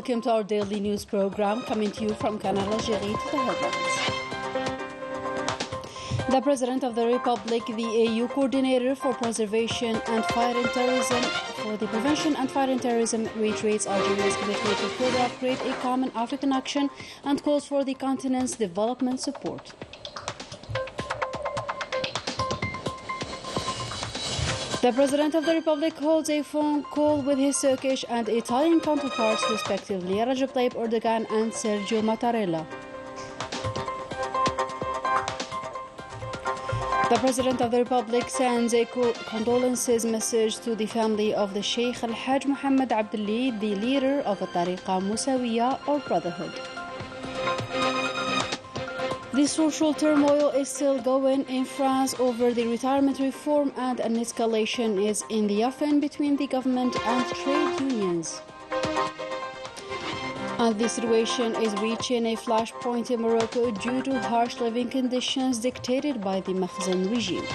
welcome to our daily news program coming to you from Canal, Algérie to the headlines. The President of the Republic, the AU Coordinator for Prevention and Fighting Terrorism, reiterates Algeria's commitment to further upgrade a common African action and calls for the continent's development support. The President of the Republic holds a phone call with his Turkish and Italian counterparts, respectively, Recep Tayyip Erdogan and Sergio Mattarella. The President of the Republic sends a condolences message to the family of the Sheikh Al-Hajj Mohammed Abdelli, the leader of the Tariqa Musawiya or Brotherhood. The social turmoil is still going in France over the retirement reform, and an escalation is in the offing between the government and trade unions. And the situation is reaching a flashpoint in Morocco due to harsh living conditions dictated by the Makhzen regime.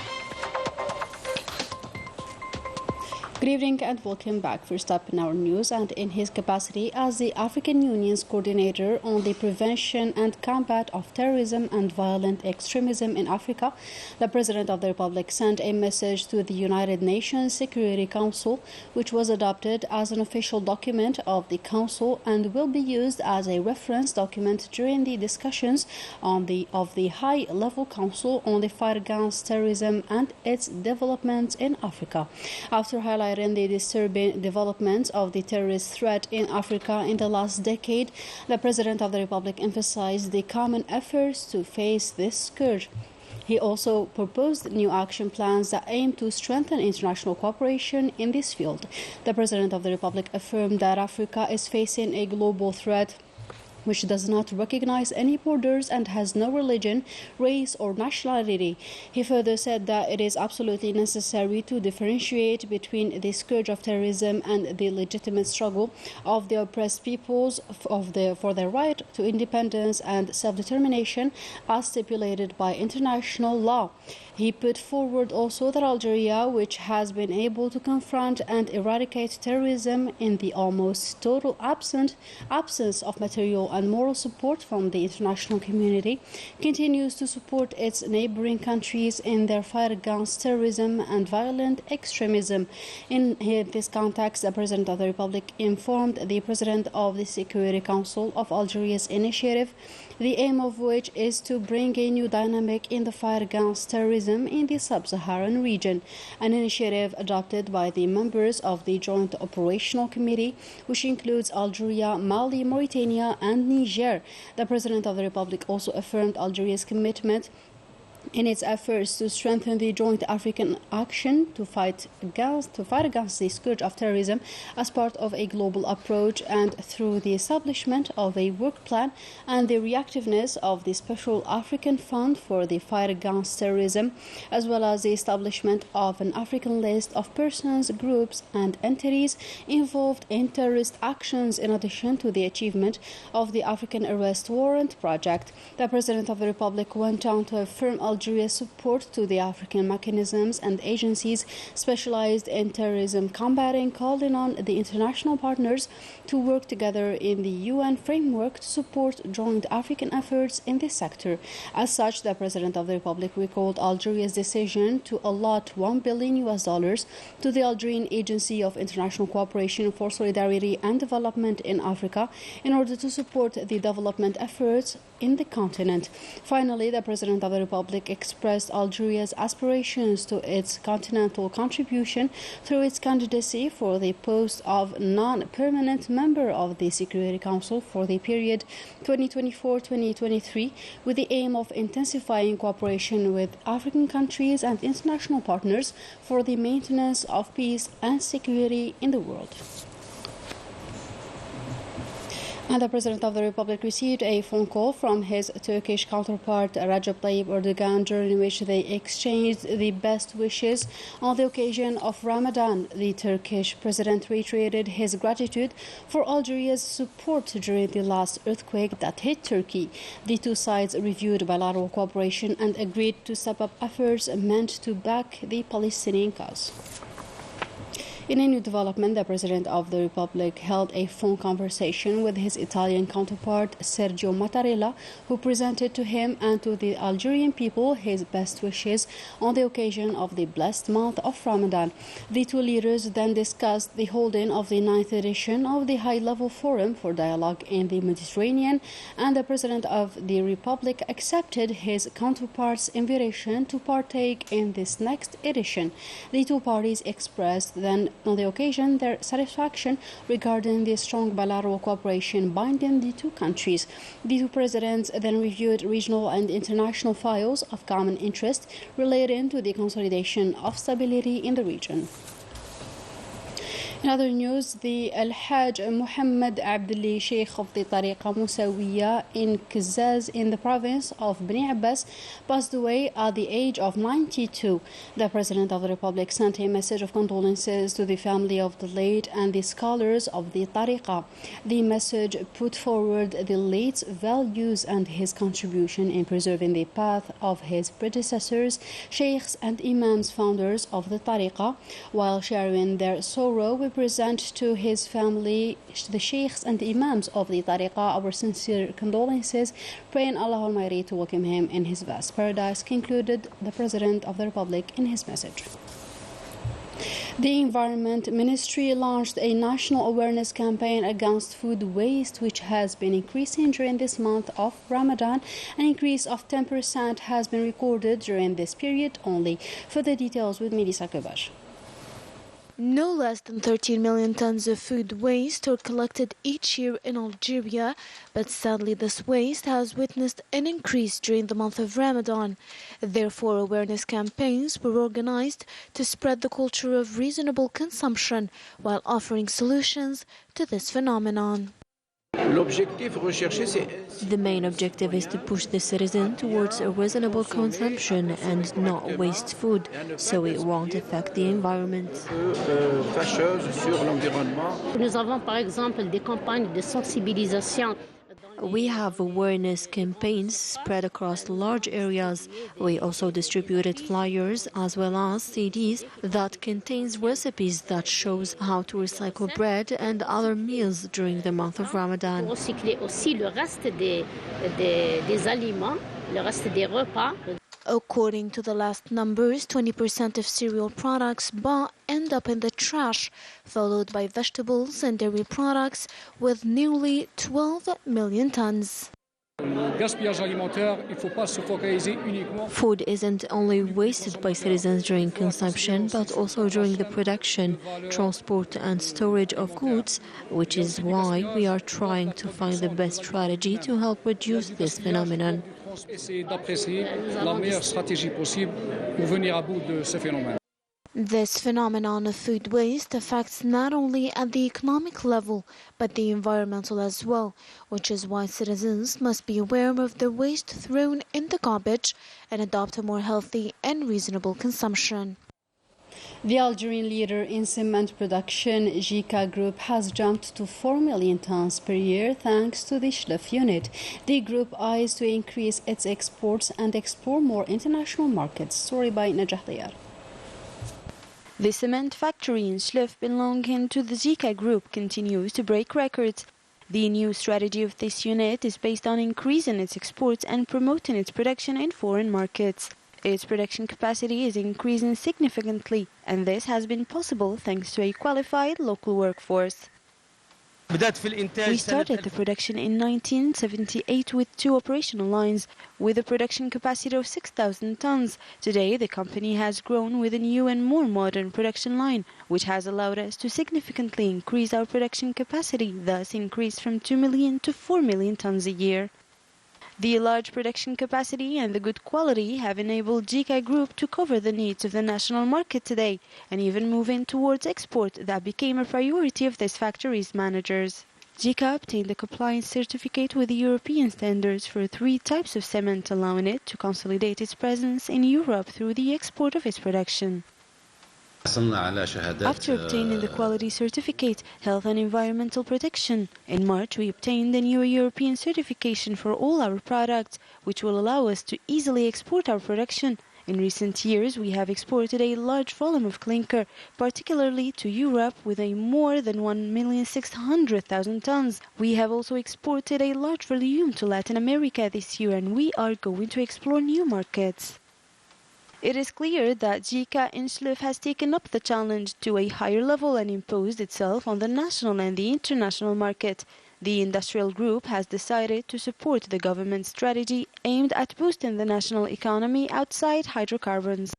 Good evening and welcome back. First up in our news, and in his capacity as the African Union's coordinator on the prevention and combat of terrorism and violent extremism in Africa, the President of the Republic sent a message to the United Nations Security Council, which was adopted as an official document of the Council and will be used as a reference document during the discussions of the High-Level Council on the fight against terrorism and its developments in Africa. After highlighting the disturbing developments of the terrorist threat in Africa in the last decade, the President of the Republic emphasized the common efforts to face this scourge. He also proposed new action plans that aim to strengthen international cooperation in this field. The President of the Republic affirmed that Africa is facing a global threat which does not recognize any borders and has no religion, race, or nationality. He further said that it is absolutely necessary to differentiate between the scourge of terrorism and the legitimate struggle of the oppressed peoples for their right to independence and self-determination as stipulated by international law. He put forward also that Algeria, which has been able to confront and eradicate terrorism in the almost total absence of material and moral support from the international community, continues to support its neighboring countries in their fight against terrorism and violent extremism. In this context, the President of the Republic informed the President of the Security Council of Algeria's initiative, the aim of which is to bring a new dynamic in the fight against terrorism in the sub-Saharan region, an initiative adopted by the members of the Joint Operational Committee, which includes Algeria, Mali, Mauritania, and Niger. The President of the Republic also affirmed Algeria's commitment in its efforts to strengthen the joint African action to fight against the scourge of terrorism as part of a global approach, and through the establishment of a work plan and the reactiveness of the Special African Fund for the fight against terrorism, as well as the establishment of an African list of persons, groups, and entities involved in terrorist actions, in addition to the achievement of the African Arrest Warrant project. The President of the Republic went on to affirm Algeria's support to the African mechanisms and agencies specialized in terrorism combating, calling on the international partners to work together in the UN framework to support joint African efforts in this sector. As such, the President of the Republic recalled Algeria's decision to allot $1 billion to the Algerian Agency of International Cooperation for Solidarity and Development in Africa in order to support the development efforts in the continent. Finally, the President of the Republic expressed Algeria's aspirations to its continental contribution through its candidacy for the post of non-permanent member of the Security Council for the period 2024-2023, with the aim of intensifying cooperation with African countries and international partners for the maintenance of peace and security in the world. And the President of the Republic received a phone call from his Turkish counterpart Recep Tayyip Erdogan, during which they exchanged the best wishes on the occasion of Ramadan. The Turkish President reiterated his gratitude for Algeria's support during the last earthquake that hit Turkey. The two sides reviewed bilateral cooperation and agreed to step up efforts meant to back the Palestinian cause. In a new development, the President of the Republic held a phone conversation with his Italian counterpart, Sergio Mattarella, who presented to him and to the Algerian people his best wishes on the occasion of the blessed month of Ramadan. The two leaders then discussed the holding of the 9th edition of the High-Level Forum for Dialogue in the Mediterranean, and the President of the Republic accepted his counterpart's invitation to partake in this next edition. The two parties expressed then on the occasion their satisfaction regarding the strong bilateral cooperation binding the two countries. The two presidents then reviewed regional and international files of common interest relating to the consolidation of stability in the region. In other news, the Al-Hajj Muhammad Abdulli, Sheikh of the Tariqa Musawiya in Kazaz in the province of Bani Abbas, passed away at the age of 92. The President of the Republic sent a message of condolences to the family of the late and the scholars of the Tariqa. The message put forward the late's values and his contribution in preserving the path of his predecessors, sheikhs and imams, founders of the Tariqa, while sharing their sorrow. We present to his family, the sheikhs and imams of the Tariqa, our sincere condolences, praying Allah Almighty to welcome him in his vast paradise, concluded the President of the Republic in his message. The Environment Ministry launched a national awareness campaign against food waste, which has been increasing during this month of Ramadan. An increase of 10% has been recorded during this period only. Further details with Melissa Kovac. No less than 13 million tons of food waste are collected each year in Algeria, but sadly this waste has witnessed an increase during the month of Ramadan. Therefore, awareness campaigns were organized to spread the culture of reasonable consumption while offering solutions to this phenomenon. The main objective is to push the citizen towards a reasonable consumption and not waste food, so it won't affect the environment. Nous avons par exemple des campagnes de sensibilisation. We have awareness campaigns spread across large areas. We also distributed flyers as well as CDs that contains recipes that shows how to recycle bread and other meals during the month of Ramadan. Recycler aussi le reste des aliments, le reste des repas. According to the last numbers, 20% of cereal products bought end up in the trash, followed by vegetables and dairy products with nearly 12 million tons. Food isn't only wasted by citizens during consumption, but also during the production, transport and storage of goods, which is why we are trying to find the best strategy to help reduce this phenomenon. This phenomenon of food waste affects not only at the economic level, but the environmental as well, which is why citizens must be aware of the waste thrown in the garbage and adopt a more healthy and reasonable consumption. The Algerian leader in cement production, Chica Group, has jumped to 4 million tons per year thanks to the Schleff unit. The group eyes to increase its exports and explore more international markets. Story by Najah Diyar. The cement factory in Schleff belonging to the Chica Group continues to break records. The new strategy of this unit is based on increasing its exports and promoting its production in foreign markets. Its production capacity is increasing significantly, and this has been possible thanks to a qualified local workforce. We started the production in 1978 with 2 operational lines, with a production capacity of 6,000 tons. Today, the company has grown with a new and more modern production line, which has allowed us to significantly increase our production capacity, thus increase from 2 million to 4 million tons a year. The large production capacity and the good quality have enabled Chica Group to cover the needs of the national market today and even move in towards export that became a priority of this factory's managers. Chica obtained a compliance certificate with the European standards for 3 types of cement, allowing it to consolidate its presence in Europe through the export of its production. After obtaining the quality certificate, health and environmental protection, in March we obtained a new European certification for all our products, which will allow us to easily export our production. In recent years, we have exported a large volume of clinker, particularly to Europe, with a more than 1,600,000 tons. We have also exported a large volume to Latin America this year, and we are going to explore new markets. It is clear that Chica has taken up the challenge to a higher level and imposed itself on the national and the international market. The industrial group has decided to support the government's strategy aimed at boosting the national economy outside hydrocarbons.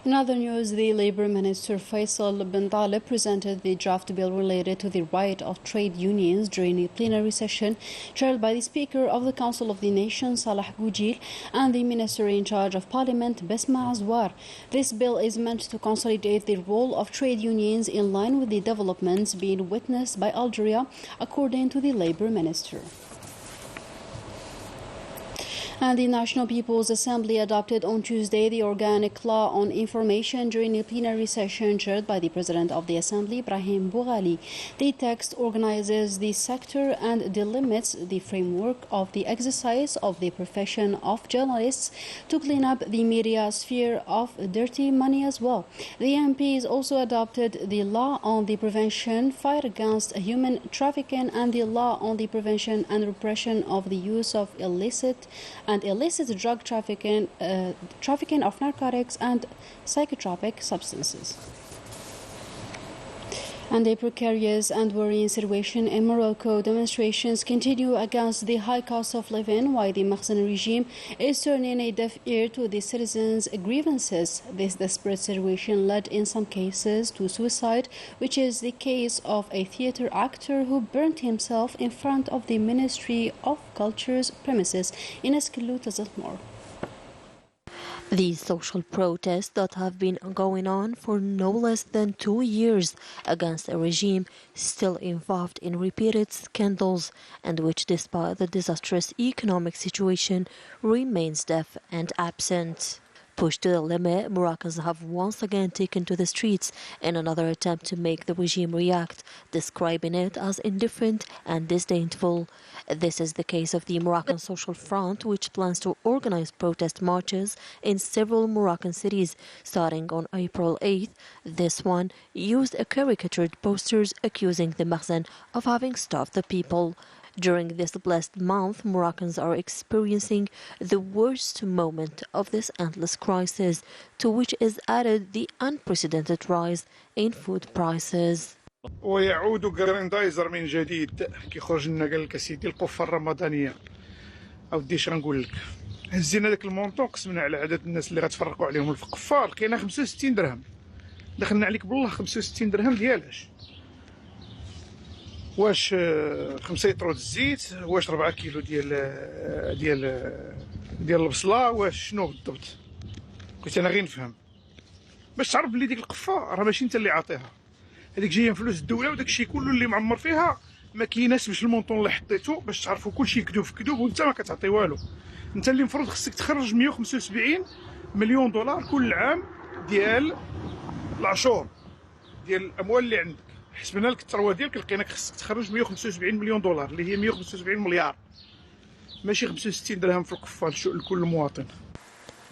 In other news, the Labour Minister Faisal bin Talib presented the draft bill related to the right of trade unions during a plenary session chaired by the Speaker of the Council of the Nation, Salah Goujil, and the Minister in charge of Parliament, Besma Azwar. This bill is meant to consolidate the role of trade unions in line with the developments being witnessed by Algeria, according to the Labour Minister. And the National People's Assembly adopted on Tuesday the Organic Law on Information during a plenary session chaired by the President of the Assembly, Ibrahim Boughali. The text organizes the sector and delimits the framework of the exercise of the profession of journalists to clean up the media sphere of dirty money as well. The MPs also adopted the law on the prevention, fight against human trafficking, and the law on the prevention and repression of the use of illicit drug trafficking, trafficking of narcotics and psychotropic substances. And a precarious and worrying situation in Morocco. Demonstrations continue against the high cost of living, while the Makhzen regime is turning a deaf ear to the citizens' grievances. This desperate situation led in some cases to suicide, which is the case of a theatre actor who burnt himself in front of the Ministry of Culture's premises in Esquillout Zaltmour. These social protests that have been going on for no less than 2 years against a regime still involved in repeated scandals and which, despite the disastrous economic situation, remains deaf and absent. Pushed to the limit, Moroccans have once again taken to the streets in another attempt to make the regime react, describing it as indifferent and disdainful. This is the case of the Moroccan Social Front, which plans to organize protest marches in several Moroccan cities starting on April 8th. This one used caricatured posters accusing the Makhzen of having starved the people. During this blessed month, Moroccans are experiencing the worst moment of this endless crisis, to which is added the unprecedented rise in food prices. ويعود جراندايزر من جديد كيخرج لنا قال لك سيدي القفه الرمضانيه اودي اش غنقول لك هزينا داك المونطون قسمنا على عدد الناس اللي غتفرقوا عليهم القفه لقينا 65 درهم دخلنا عليك بالله 65 درهم ديالاش واش 5 لتر الزيت واش 4 كيلو ديال البصله واش شنو بالضبط قلت انا غير نفهم باش تعرف بلي ديك القفه راه ماشي انت اللي عاطيها هذيك جايه من فلوس الدوله وداك الشيء كله اللي معمر فيها ما كيناسبش المونطون اللي حطيتو باش تعرفوا كلشي كذوب في كذوب وانت ما كتعطي والو انت اللي المفروض خصك تخرج 175 مليون دولار كل عام ديال العشور ديال الاموال اللي عندك حسبنا لك الثروه ديالك لقيناك خصك تخرج 175 مليون دولار اللي هي 175 مليار ماشي 65 درهم في القفه لكل مواطن.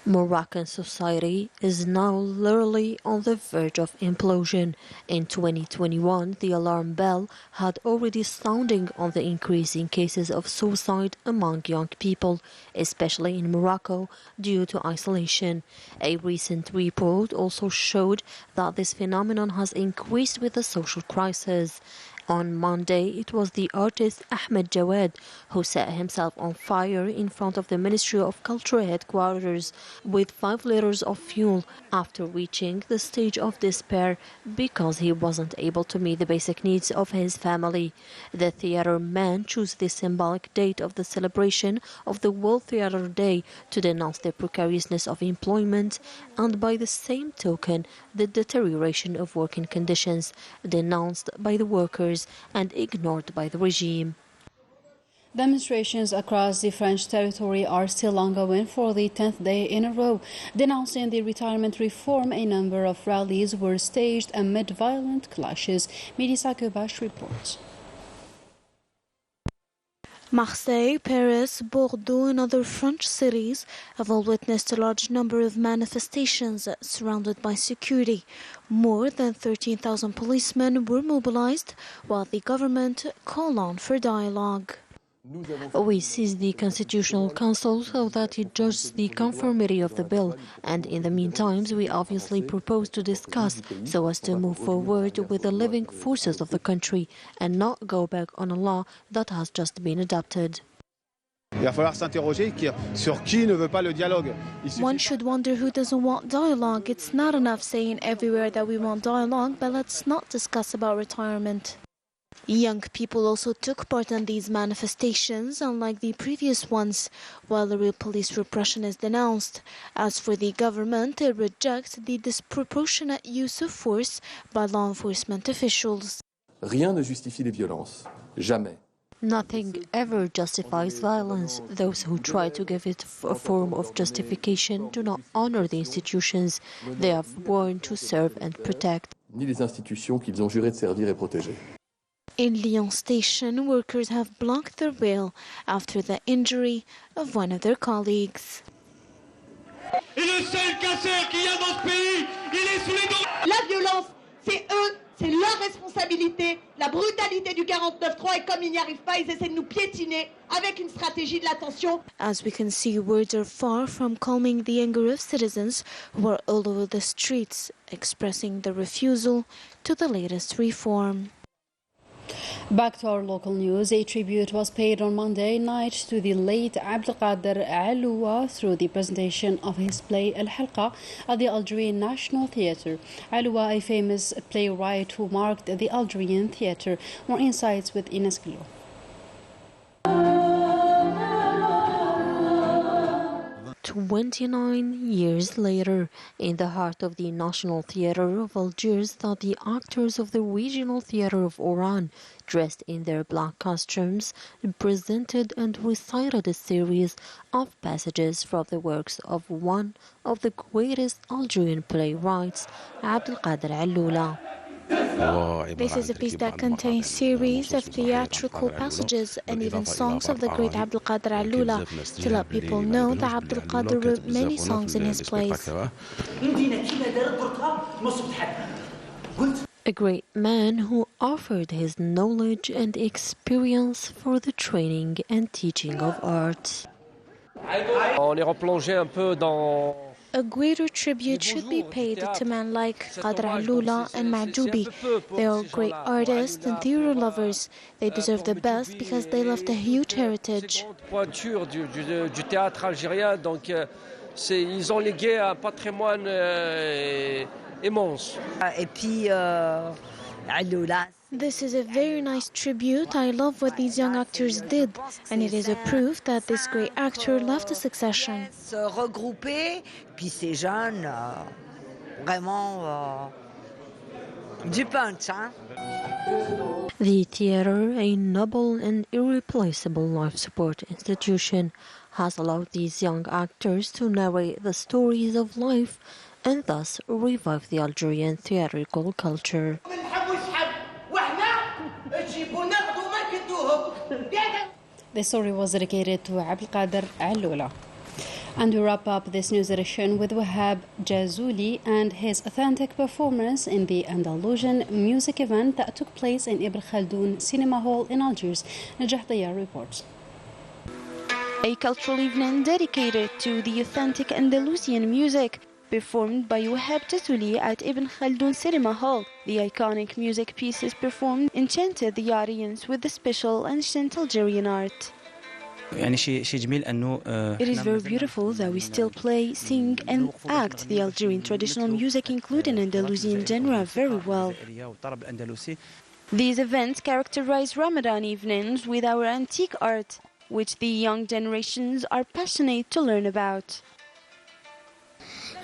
Moroccan society is now literally on the verge of implosion. In 2021, the alarm bell had already sounding on the increase in cases of suicide among young people, especially in Morocco, due to isolation. A recent report also showed that this phenomenon has increased with the social crisis. On Monday, it was the artist Ahmed Jawad who set himself on fire in front of the Ministry of Culture headquarters with 5 liters of fuel after reaching the stage of despair because he wasn't able to meet the basic needs of his family. The theater man chose the symbolic date of the celebration of the World Theater Day to denounce the precariousness of employment and, by the same token, the deterioration of working conditions denounced by the workers and ignored by the regime. Demonstrations across the French territory are still ongoing for the 10th day in a row. Denouncing the retirement reform, a number of rallies were staged amid violent clashes. Midisa Kubash reports. Marseille, Paris, Bordeaux and other French cities have all witnessed a large number of manifestations surrounded by security. More than 13,000 policemen were mobilized, while the government called on for dialogue. We seized the Constitutional Council so that it judges the conformity of the bill, and in the meantime we obviously propose to discuss so as to move forward with the living forces of the country and not go back on a law that has just been adopted. One should wonder who doesn't want dialogue. It's not enough saying everywhere that we want dialogue, but let's not discuss about retirement. Young people also took part in these manifestations, unlike the previous ones, while the real police repression is denounced. As for the government, it rejects the disproportionate use of force by law enforcement officials. Rien ne justifie les violences. Jamais. Nothing ever justifies violence. Those who try to give it a form of justification do not honor the institutions they have sworn to serve and protect. Ni les institutions qu'ils ont juré de servir et protéger. In Lyon station, workers have blocked the rail after the injury of one of their colleagues. La violence, c'est eux, c'est leur responsabilité. La brutalité du 49-3, et comme ils n'y arrivent pas, ils essaient de nous piétiner avec une stratégie de la tension. As we can see, words are far from calming the anger of citizens who are all over the streets, expressing their refusal to the latest reform. Back to our local news. A tribute was paid on Monday night to the late Abdelkader Aloua through the presentation of his play Al Halqa at the Algerian National Theatre. Aloua, a famous playwright who marked the Algerian theatre. More insights with Ines Gilo. 29 years later, in the heart of the National Theatre of Algiers, that the actors of the Regional Theatre of Oran, dressed in their black costumes, presented and recited a series of passages from the works of one of the greatest Algerian playwrights, Abdelkader Aloula. This is a piece that contains series of theatrical passages and even songs of the great Abdelkader Aloula to let people know that Abdelkader wrote many songs in his plays. A great man who offered his knowledge and experience for the training and teaching of art. A greater tribute should be paid to men like Kader Aloula and Majoubi. They are great artists and theatre lovers. They deserve the best because they left a huge heritage. Ils ont légué un patrimoine immense. Et puis, Aloula. This is a very nice tribute. I love what these young actors did, and it is a proof that this great actor left a succession. Se regrouper, puis ces jeunes, vraiment du punch, hein? The theatre, a noble and irreplaceable life support institution, has allowed these young actors to narrate the stories of life and thus revive the Algerian theatrical culture. The story was dedicated to Abdelkader Aloula. And we wrap up this news edition with Wahab Jazouli and his authentic performance in the Andalusian music event that took place in Ibn Khaldoun Cinema Hall in Algiers. Najah Dayar reports. A cultural evening dedicated to the authentic Andalusian music, performed by Wahab Jazouli at Ibn Khaldoun Cinema Hall. The iconic music pieces performed enchanted the audience with the special ancient Algerian art. It is very beautiful that we still play, sing and act the Algerian traditional music, including Andalusian genre, very well. These events characterize Ramadan evenings with our antique art, which the young generations are passionate to learn about.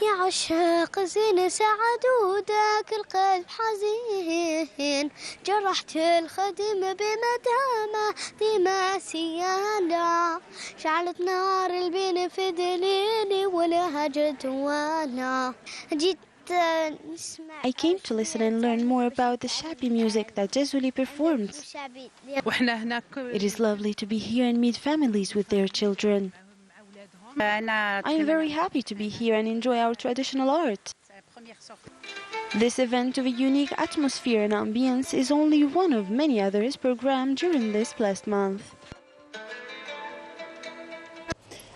يا عشاق زين سعدودك القلب حزين جرحت الخدم بمدامة دماء سيالة شعلت نار البين في دليلي ولها جد وانا I came to listen and learn more about the shabby music that Jazuli performed. It is lovely to be here and meet families with their children. I am very happy to be here and enjoy our traditional art. This event of a unique atmosphere and ambience is only one of many others programmed during this blessed month.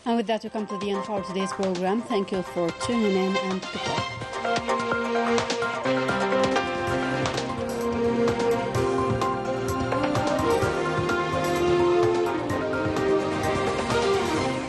And with that, we come to the end of today's program. Thank you for tuning in and goodbye.